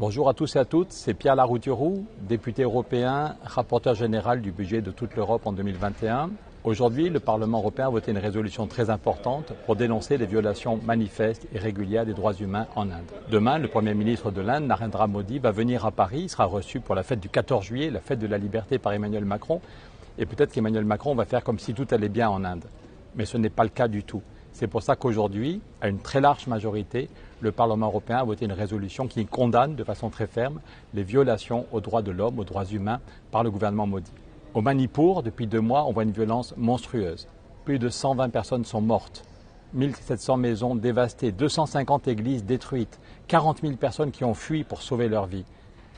Bonjour à tous et à toutes, c'est Pierre Larrouturou, député européen, rapporteur général du budget de toute l'Europe en 2021. Aujourd'hui, le Parlement européen a voté une résolution très importante pour dénoncer les violations manifestes et régulières des droits humains en Inde. Demain, le Premier ministre de l'Inde, Narendra Modi, va venir à Paris. Il sera reçu pour la fête du 14 juillet, la fête de la liberté par Emmanuel Macron. Et peut-être qu'Emmanuel Macron va faire comme si tout allait bien en Inde. Mais ce n'est pas le cas du tout. C'est pour ça qu'aujourd'hui, à une très large majorité, le Parlement européen a voté une résolution qui condamne de façon très ferme les violations aux droits de l'homme, aux droits humains par le gouvernement Modi. Au Manipur, depuis 2 mois, on voit une violence monstrueuse. Plus de 120 personnes sont mortes, 1700 maisons dévastées, 250 églises détruites, 40 000 personnes qui ont fui pour sauver leur vie.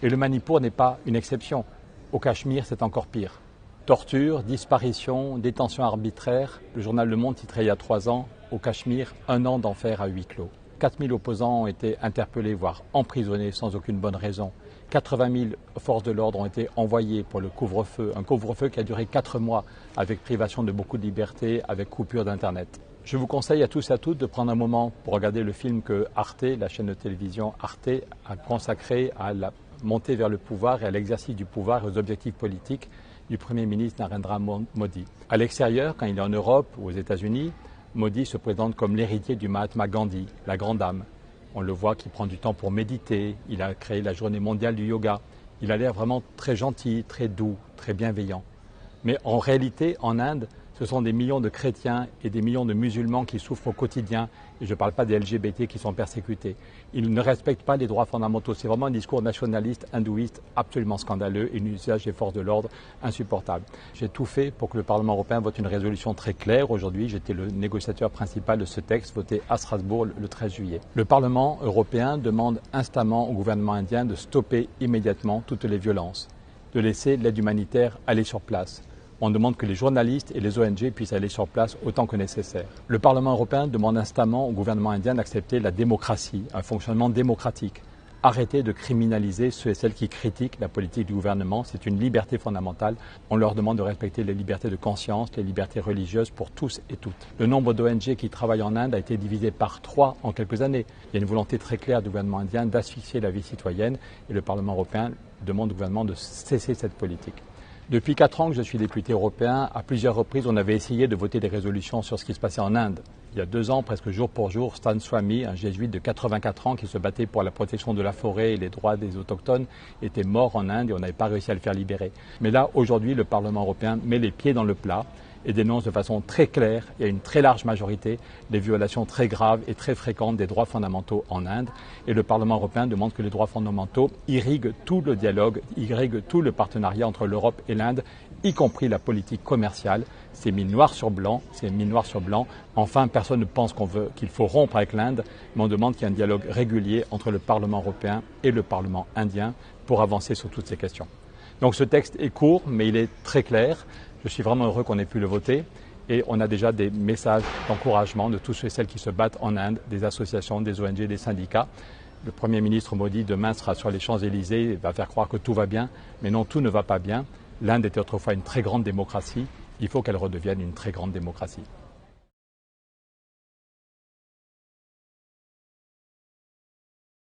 Et le Manipur n'est pas une exception. Au Cachemire, c'est encore pire. Torture, disparition, détention arbitraire. Le journal Le Monde titrait il y a 3 ans, au Cachemire, 1 an d'enfer à huis clos. 4000 opposants ont été interpellés, voire emprisonnés sans aucune bonne raison. 80 000 forces de l'ordre ont été envoyées pour le couvre-feu. Un couvre-feu qui a duré 4 mois avec privation de beaucoup de liberté, avec coupure d'Internet. Je vous conseille à tous et à toutes de prendre un moment pour regarder le film que Arte, la chaîne de télévision Arte, a consacré à la montée vers le pouvoir et à l'exercice du pouvoir et aux objectifs politiques du Premier ministre Narendra Modi. À l'extérieur, quand il est en Europe ou aux États-Unis, Modi se présente comme l'héritier du Mahatma Gandhi, la grande âme. On le voit qui prend du temps pour méditer, il a créé la journée mondiale du yoga. Il a l'air vraiment très gentil, très doux, très bienveillant. Mais en réalité, en Inde, ce sont des millions de chrétiens et des millions de musulmans qui souffrent au quotidien. Et je ne parle pas des LGBT qui sont persécutés. Ils ne respectent pas les droits fondamentaux. C'est vraiment un discours nationaliste, hindouiste, absolument scandaleux et un usage des forces de l'ordre insupportable. J'ai tout fait pour que le Parlement européen vote une résolution très claire. Aujourd'hui, j'étais le négociateur principal de ce texte voté à Strasbourg le 13 juillet. Le Parlement européen demande instamment au gouvernement indien de stopper immédiatement toutes les violences, de laisser l'aide humanitaire aller sur place. On demande que les journalistes et les ONG puissent aller sur place autant que nécessaire. Le Parlement européen demande instamment au gouvernement indien d'accepter la démocratie, un fonctionnement démocratique. Arrêter de criminaliser ceux et celles qui critiquent la politique du gouvernement, c'est une liberté fondamentale. On leur demande de respecter les libertés de conscience, les libertés religieuses pour tous et toutes. Le nombre d'ONG qui travaillent en Inde a été divisé par 3 en quelques années. Il y a une volonté très claire du gouvernement indien d'asphyxier la vie citoyenne et le Parlement européen demande au gouvernement de cesser cette politique. Depuis 4 ans que je suis député européen, à plusieurs reprises, on avait essayé de voter des résolutions sur ce qui se passait en Inde. Il y a 2 ans, presque jour pour jour, Stan Swamy, un jésuite de 84 ans qui se battait pour la protection de la forêt et les droits des autochtones, était mort en Inde et on n'avait pas réussi à le faire libérer. Mais là, aujourd'hui, le Parlement européen met les pieds dans le plat et dénonce de façon très claire et à une très large majorité les violations très graves et très fréquentes des droits fondamentaux en Inde. Et le Parlement européen demande que les droits fondamentaux irriguent tout le dialogue, irriguent tout le partenariat entre l'Europe et l'Inde, y compris la politique commerciale. C'est mis noir sur blanc, c'est mis noir sur blanc. Enfin, personne ne pense qu'il faut rompre avec l'Inde, mais on demande qu'il y ait un dialogue régulier entre le Parlement européen et le Parlement indien pour avancer sur toutes ces questions. Donc ce texte est court, mais il est très clair. Je suis vraiment heureux qu'on ait pu le voter et on a déjà des messages d'encouragement de tous ceux et celles qui se battent en Inde, des associations, des ONG, des syndicats. Le Premier ministre Modi demain sera sur les Champs-Élysées et va faire croire que tout va bien, mais non, tout ne va pas bien. L'Inde était autrefois une très grande démocratie, il faut qu'elle redevienne une très grande démocratie.